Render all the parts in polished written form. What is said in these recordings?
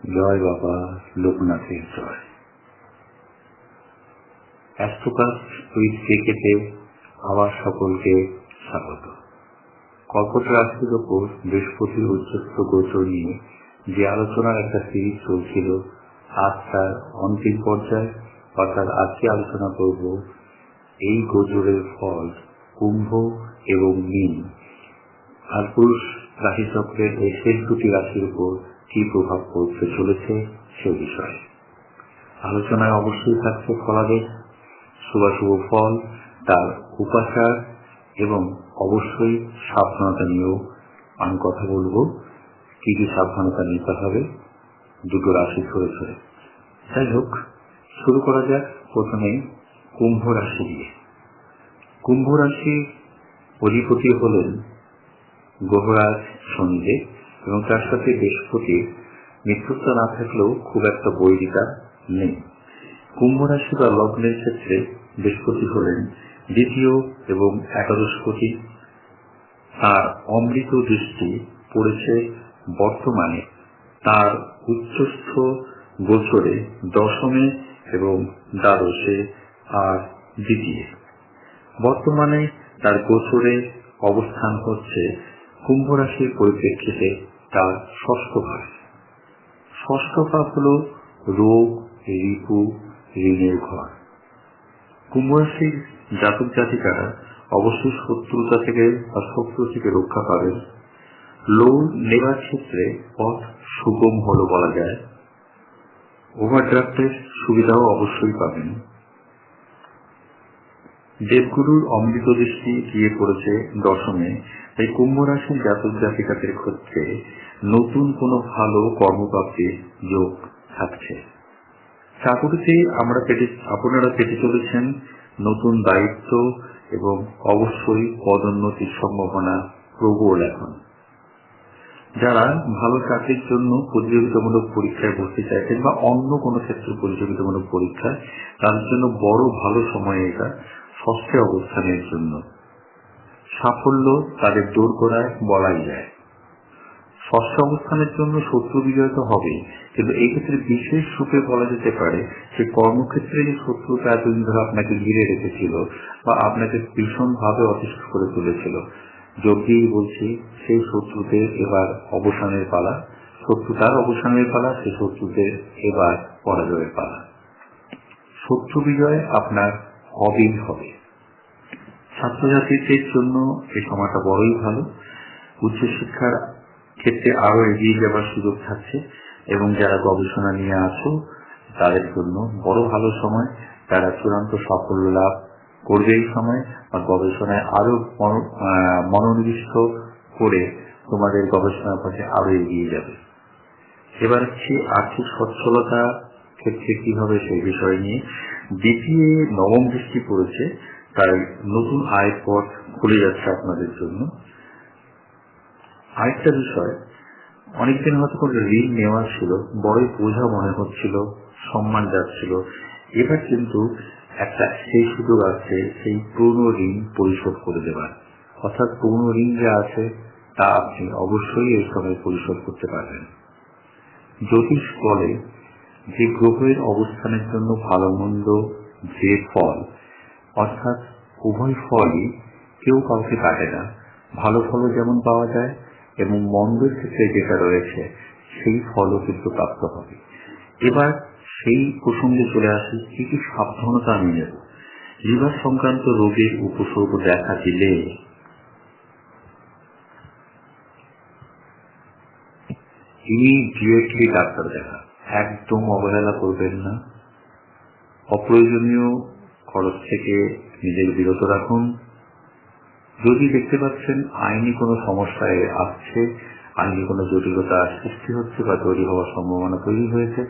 জয় বাবা লোকনাথের জয়। অ্যাস্ট্রোকাস্ট উইথ জেকেতে আবার সকলকে স্বাগত। কর্কট রাশির ওপর বৃহস্পতির উচ্চস্থ গোচর নিয়ে যে আলোচনার একটা সিরিজ চলছিল, আজ তার অন্তিম পর্যায়ে, অর্থাৎ আজকে আলোচনা করব এই গোচরের ফল কুম্ভ এবং মীন কালপুরুষ রাশিচক্রের এই শেষ দুটি রাশির উপর কি প্রভাব পড়তে চলেছে সে বিষয়ে আলোচনায় অবশ্যই থাকছে ফলাদেশ, শুভাশুভ ফল, তার উপাচার এবং অবশ্যই সাবধানতা নিয়েও আমি কথা বলবো, কি কি সাবধানতা নিতে হবে দুটো রাশি ধরে ধরে। যাই হোক, শুরু করা যাক প্রথমে কুম্ভ রাশি দিয়ে। কুম্ভ রাশির অধিপতি হলেন গ্রহরাজ শনিদেব এবং তার সাথে বৃহস্পতির মিত্রতা না থাকলেও খুব একটা বৈরিতা নেই। কুম্ভ রাশি বা লগ্নের ক্ষেত্রে বৃহস্পতি হলেন দ্বিতীয় এবং একাদশপতি। তার অমৃত দৃষ্টি পড়েছে বর্তমানে তার উচ্চস্থ গোচরে দশমে এবং দ্বাদশে আর দ্বিতীয়। বর্তমানে তার গোচরে অবস্থান হচ্ছে কুম্ভ রাশির পরিপ্রেক্ষিতে তার ষষ্ঠ ভাব। ষষ্ঠ ভাব হল রোগ, রিপু, ঋণের ঘর। কুম্ভ রাশির জাতক জাতিকারা অবশ্যই শত্রুতা থেকে বা শত্রু থেকে রক্ষা পাবেন। লোন নেওয়ার ক্ষেত্রে পথ সুগম হলো বলা যায়। ওভারড্রাফটের সুবিধাও অবশ্যই পাবেন। দেবগুরুর অমৃত দৃষ্টি গিয়ে পড়েছে দশমে, তাই কুম্ভ রাশির জাতক জাতিকাদের ক্ষেত্রে নতুন কোনো ভালো কর্মপ্রাপ্তির যোগ থাকছে। চাকুরিতে আপনারা পেতে চলেছেন নতুন দায়িত্ব এবং অবশ্যই পদোন্নতির সম্ভাবনা প্রবল। এখন যারা ভালো চাকরির জন্য প্রতিযোগিতামূলক পরীক্ষায় বসতে চাইছেন বা অন্য কোনো ক্ষেত্রে প্রতিযোগিতামূলক পরীক্ষায়, তাদের জন্য বড় ভালো সময় এটা। ষষ্ঠে অবস্থানের জন্য সাফল্য তাদের দোরগোড়ায় বলাই যায়। ষষ্ঠ অবস্থানের জন্য শত্রু বিজয় তো হবেই, কিন্তু এই ক্ষেত্রে বিশেষ রূপে বলা যেতে পারে যে কর্মক্ষেত্রে যে শত্রুতা এতদিন ধরে আপনাকে ঘিরে রেখেছিল বা আপনাকে ভীষণভাবে অতিষ্ঠ করে তুলেছিল, যোগ্যই বলছি সেই শত্রুদের এবার অবসানের পালা। শত্রুতার অবসানের পালা, সেই শত্রুদের এবার পরাজয়ের পালা। শত্রু বিজয় আপনার হবেই হবে। ছাত্রছাত্রীদের জন্য এই সময়টা বড়ই ভালো। উচ্চশিক্ষার ক্ষেত্রে আরো এগিয়ে যাবার সুযোগ থাকছে এবং যারা গবেষণা নিয়ে আসো তাদের জন্য বড় ভালো সময়। তারা চূড়ান্ত সাফল্য লাভ করবে এই সময়, বা গবেষণায় আরো মনোনিবিষ্ট করে তোমাদের গবেষণার পথে আরো এগিয়ে যাবে। এবার হচ্ছে আর্থিক সচ্ছলতা ক্ষেত্রে কি হবে সেই বিষয় নিয়ে। দ্বিতীয় নবম দৃষ্টি পড়েছে, তাই নতুন আয়ের পথ খুলে যাচ্ছে আপনাদের জন্য। আরেকটা বিষয়, অনেকদিন হয়তো কোনো ঋণ নেওয়া ছিল, বড়ই বোঝা মনে হচ্ছিল, সম্মান যাচ্ছিল। এবার কিন্তু একটা সেই সুযোগ আছে সেই পুরনো ঋণ পরিশোধ করে দেবার, অর্থাৎ পুরনো ঋণ যা আছে তা আপনি অবশ্যই এই সময় পরিশোধ করতে পারবেন। জ্যোতিষ বলে যে গ্রহের অবস্থানের জন্য ভালো মন্দ যে ফল, অর্থাৎ উভয় ফলই কেউ কাউকে কাটে না। ভালো ফলও যেমন পাওয়া যায় এবং মন্দের ক্ষেত্রে যেটা রয়েছে সেই ফলও কিন্তু প্রাপ্ত হবে। এবার সেই প্রসঙ্গে চলে আসি, কি কি সাবধানতা আমি নেব। লিভার সংক্রান্ত রোগের উপসর্গ দেখা দিলে ইমিডিয়েটলি ডাক্তার দেখা, একদম অবহেলা করবেন না। অপ্রয়োজনীয় খরচ থেকে নিজের বিরত রাখুন। যদি দেখতে পাচ্ছেন আইনি কোনো সমস্যায় আসছে, আইনি কোনো জটিলতা সৃষ্টি হচ্ছে বা তৈরি হওয়ার সম্ভাবনা তৈরি হয়েছে,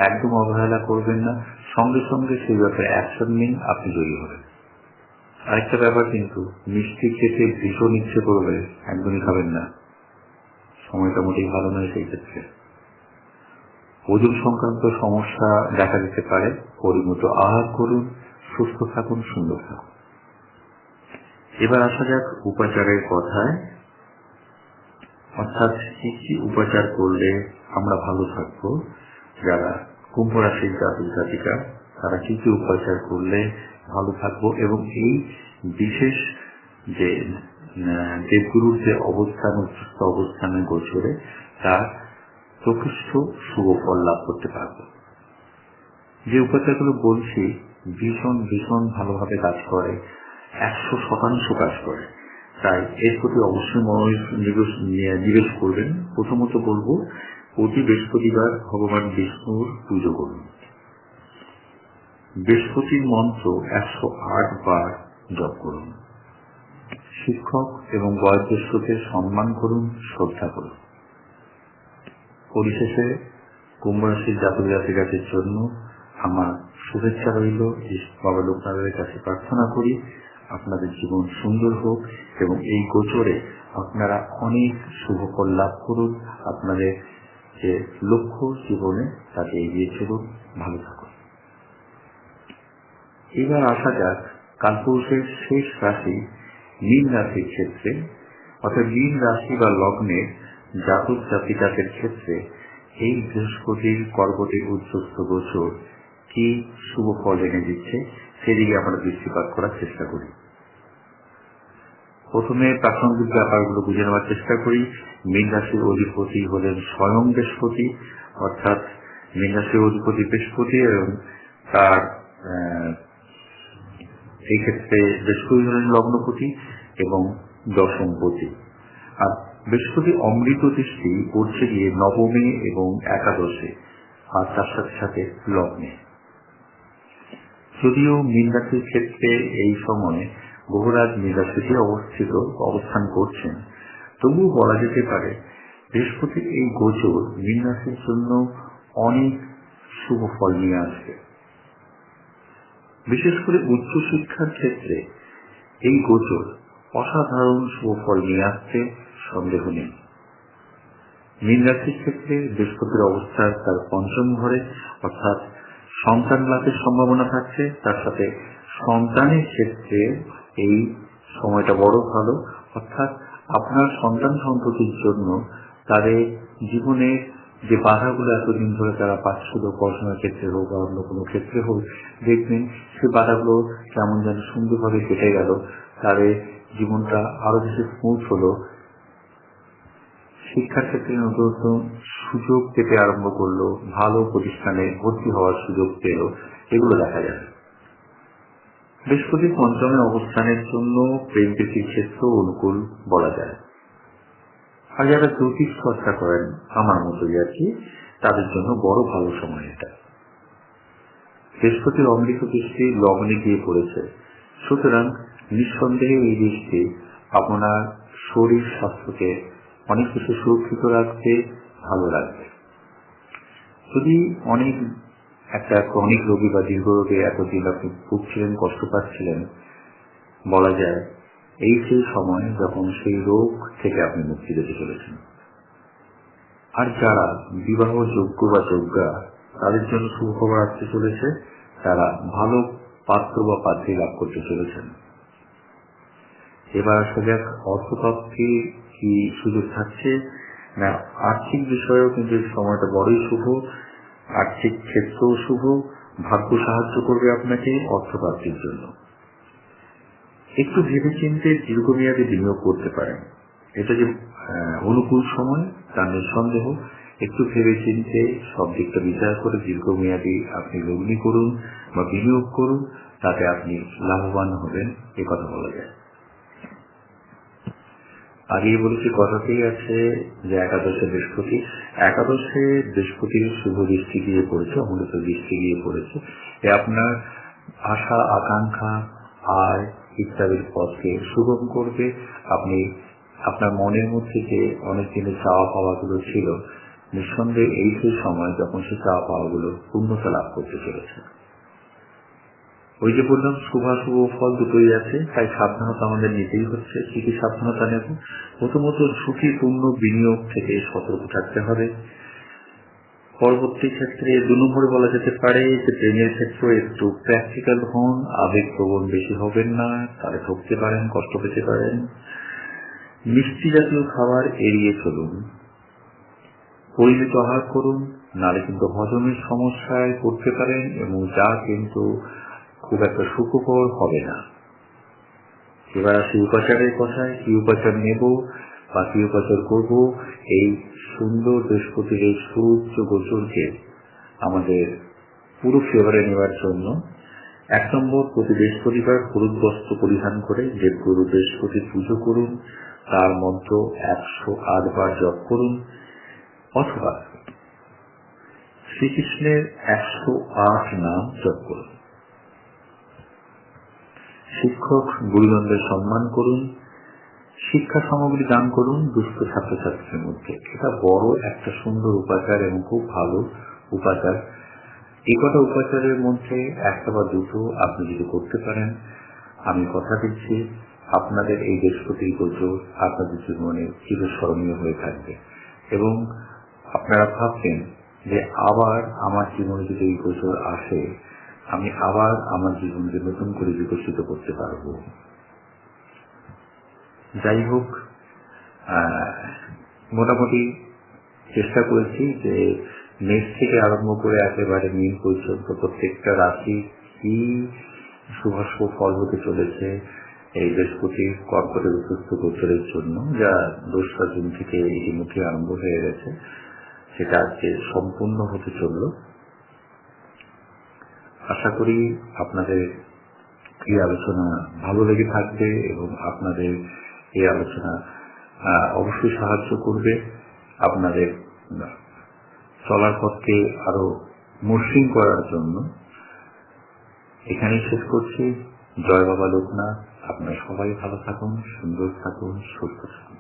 একদম অবহেলা করবেন না। সঙ্গে সঙ্গে সেই ব্যাপারে অ্যাকশন নিন, আপনি জয়ী হবেন। আরেকটা ব্যাপার, কিন্তু মিষ্টি খেতে ভীষণ ইচ্ছে করবে, একদমই খাবেন না, সময়টা মোটেই ভালো নয় সেই ক্ষেত্রে। ওজন সংক্রান্ত সমস্যা দেখা দিতে পারে, পরিমিত আহার করুন, সুস্থ থাকুন, সুন্দর থাকুন। এবার আসা যাক উপাচারের কথায়, অর্থাৎ কি কি উপাচার করলে আমরা ভালো থাকবো যারা কুম্ভ রাশির জাতক জাতিকা তারা কি কি উপাচার করলে ভালো থাকবো এবং এই বিশেষ যে দেবগুরুর যে অবস্থান উচ্চস্থ অবস্থানে গোচরে তার প্রকৃষ্ট শুভ ফল লাভ করতে পারবো। যে উপাচারগুলো বলছি ভীষণ ভীষণ ভালোভাবে কাজ করে, 100% কাজ করে, তাই এর প্রতি অবশ্যই নিবেশ করবেন। প্রথমত বলবো প্রতি বৃহস্পতিবার ভগবান বিষ্ণুর পুজো করুন। বৃহস্পতির মন্ত্র 108 বার জপ করুন। শিক্ষক এবং বয়োজ্যেষ্ঠদের সম্মান করুন, শ্রদ্ধা করুন। পরিশেষে কুম্ভ রাশির জাতক জাতিকাদের জন্য আমার শুভেচ্ছা রইল। বাবা লোকনাথের কাছে প্রার্থনা করি আপনাদের জীবন সুন্দর হোক এবং এই গোচরে আপনারা অনেক শুভ ফল লাভ করুন। আপনাদের যে লক্ষ্য জীবনে তাকে এগিয়ে চলুন। ভালো থাকুন। এবার আসা যাক কালপুরুষের শেষ রাশি মীন রাশির ক্ষেত্রে, অর্থাৎ মীন রাশি বা লগ্নের জাতক জাতিকাদের ক্ষেত্রে এই বৃহস্পতির কর্কটের উচ্চস্থ গোচর কি শুভ ফল এনে দিচ্ছে সেদিকে আমরা দৃষ্টিপাত করার চেষ্টা করি। প্রথমে প্রাসঙ্গিক ব্যাপারগুলো বুঝে নেওয়ার চেষ্টা করি। মীন রাশির অধিপতি হলেন স্বয়ং বৃহস্পতি, অর্থাৎ মীন রাশির অধিপতি বৃহস্পতি এবং তার এই ক্ষেত্রে বৃহস্পতি হলেন লগ্নপতি এবং দশমপতি। আর বৃহস্পতি অমৃত দৃষ্টি পড়ছে গিয়ে নবমে এবং একাদশে, আর তার সাথে সাথে লগ্নে। যদিও মীন রাশির ক্ষেত্রে এই সময়ে গ্রহরাজ মীন রাশিতে অবস্থান করছেন, তবুও বলা যেতে পারে বৃহস্পতির এই গোচর মীন রাশির জন্য অনেক শুভ ফল নিয়ে আসবে। বিশেষ করে উচ্চশিক্ষার ক্ষেত্রে এই গোচর অসাধারণ শুভ ফল নিয়ে আসছে, সন্দেহ নেই। মীন রাশির ক্ষেত্রে বৃহস্পতির অবস্থান তার পঞ্চম ঘরে, অর্থাৎ সন্তান লাভের সম্ভাবনা থাকছে। তার সাথে সন্তানের ক্ষেত্রে এই সময়টা বড় ভালো, অর্থাৎ আপনার সন্তান সন্ততির জন্য তাদের জীবনে যে বাধাগুলো এতদিন ধরে তারা পাচ্ছিল, পড়াশোনার ক্ষেত্রে হোক বা অন্য কোনো ক্ষেত্রে হোক, দেখবেন সে বাধাগুলো কেমন যেন সুন্দরভাবে কেটে গেল, তাদের জীবনটা আরো বেশি স্মুথ হলো। শিক্ষার ক্ষেত্রে নতুন সুযোগ পেতে আরম্ভ করলো, ভালো প্রতিষ্ঠানে ভর্তি হওয়ার সুযোগ পেল, এগুলো দেখা যাবে। বৃহস্পতি পঞ্চমে অবস্থানের জন্য প্রেম প্রীতির ক্ষেত্র অনুকূল বলা যায়। আর যারা জ্যোতিষ চর্চা করেন আমার মতোই আর কি, তাদের জন্য বড় ভালো সময় এটা। বৃহস্পতির অমৃত দৃষ্টি লগ্নে গিয়ে পড়েছে, সুতরাং নিঃসন্দেহে এই দৃষ্টি আপনার শরীর স্বাস্থ্যকে অনেক কিছু সুরক্ষিত রাখতে ভালো রাখবে। যদি একটা ক্রনিক রোগী বা দীর্ঘ রোগে এতদিন আপনি ভুগছিলেন, কষ্ট পাচ্ছিলেন, বলা যায় এই সেই সময় যখন সেই রোগ থেকে আপনি মুক্তি পেতে চলেছেন। আর যারা বিবাহ যোগ্য বা যোগ্যা, তাদের জন্য সুখবর আসতে চলেছে, তারা ভালো পাত্র বা পাত্রী লাভ করতে চলেছেন। এবার আসা যাক অর্থপ্রাপ্তির কি সুযোগ থাকছে না, আর্থিক বিষয়েও কিন্তু এই সময়টা বড়ই শুভ। আর্থিক ক্ষেত্রেও শুভ, ভাগ্য সাহায্য করবে আপনাকে অর্থপ্রাপ্তির জন্য। একটু ভেবেচিন্তে দীর্ঘমেয়াদী বিনিয়োগ করতে পারেন। এটা যে অনুকূল সময় তা নিঃসন্দেহ। একটু ভেবেচিন্তে সব দিকটা বিচার করে দীর্ঘমেয়াদী আপনি লগ্নি করুন বা বিনিয়োগ করুন, তাতে আপনি লাভবান হবেন, এ কথা বলা যায়। আগেই বলেছি, কথাতেই আছে যে একাদশে বৃহস্পতির শুভ দৃষ্টি গিয়ে পড়েছে, অমৃত দৃষ্টি গিয়ে পড়েছে। আপনার আশা আকাঙ্ক্ষা আয় ইত্যাদির পথকে সুগম করবে। আপনি আপনার মনের মধ্যে যে অনেক দিনের চাওয়া পাওয়াগুলো ছিল, নিঃসন্দেহে এই সেই সময় যখন সে চাওয়া পাওয়াগুলো পূর্ণতা লাভ করতে চলেছে। ওই যে বললাম শুভাশুভ ফল দুটোই আছে, তাই সাবধানতা আমাদের নিতেই হচ্ছে। কি কি সাবধানতা নেব? প্রথমত ঝুঁকিপূর্ণ বিনিয়োগ থেকে সতর্ক থাকতে হবে। পরবর্তী ক্ষেত্রে 2 নম্বরে বলা যেতে পারে যে প্রেমের ক্ষেত্রে একটু প্র্যাকটিক্যাল হন, আবেগপ্রবণ বেশি হবেন না, তাহলে ঠকতে পারেন, কষ্ট পেতে পারেন। মিষ্টি জাতীয় খাবার এড়িয়ে চলুন, পরিমিত আহার করুন, নাহলে কিন্তু হজমের সমস্যায় পড়তে পারেন এবং যা কিন্তু খুব একটা সুখকর হবে না। এবার আসি উপাচারের কথায়। কি উপাচার নেব বা কি উপাচার করব এই সুন্দর বৃহস্পতির এই সূর্য গোচরকে আমাদের পুরো ফেভারে নেওয়ার জন্য 1 নম্বর, প্রতি বৃহস্পতিবার হলুদ বস্ত্র পরিধান করে দেবগুরু বৃহস্পতির পুজো করুন, তার মন্ত্র 108 বার জপ করুন, অথবা শ্রীকৃষ্ণের 108 নাম জপ করুন। শিক্ষক গুরুজনদের সম্মান করুন, শিক্ষা সামগ্রী দান করুন দুস্থ ছাত্রছাত্রীদের মধ্যে। এটা বড় একটা সুন্দর উপাচার এবং খুব ভালো উপাচার। এই কটা উপাচারের মধ্যে একটা বা দুটো আপনি যদি করতে পারেন, আমি কথা দিচ্ছি আপনাদের এই বৃহস্পতির গোচর আপনাদের জীবনে চিরস্মরণীয় হয়ে থাকবে এবং আপনারা ভাবছেন যে আবার আমার জীবনে যদি এই গোচর আসে, আমি আবার আমার জীবনকে নতুন করে বিকশিত করতে পারব। যাই হোক, মোটামুটি চেষ্টা করেছি যে মেষ থেকে আরম্ভ করে একেবারে মীন পর্যন্ত প্রত্যেকটা রাশি কি শুভাশুভ ফল হতে চলেছে এই বৃহস্পতির কর্কটের উপস্থিত গোচরের জন্য, যা 2রা জুন থেকে ইতিমধ্যে আরম্ভ হয়ে গেছে, সেটা আজকে সম্পূর্ণ হতে চলল। আশা করি আপনাদের এই আলোচনা ভালো লেগে থাকবে এবং আপনাদের এই আলোচনা অবশ্যই সাহায্য করবে আপনাদের চলার পথকে আরো মসৃণ করার জন্য। এখানেই শেষ করছি। জয় বাবা লোকনাথ। আপনারা সবাই ভালো থাকুন, সুন্দর থাকুন, সুস্থ থাকুন।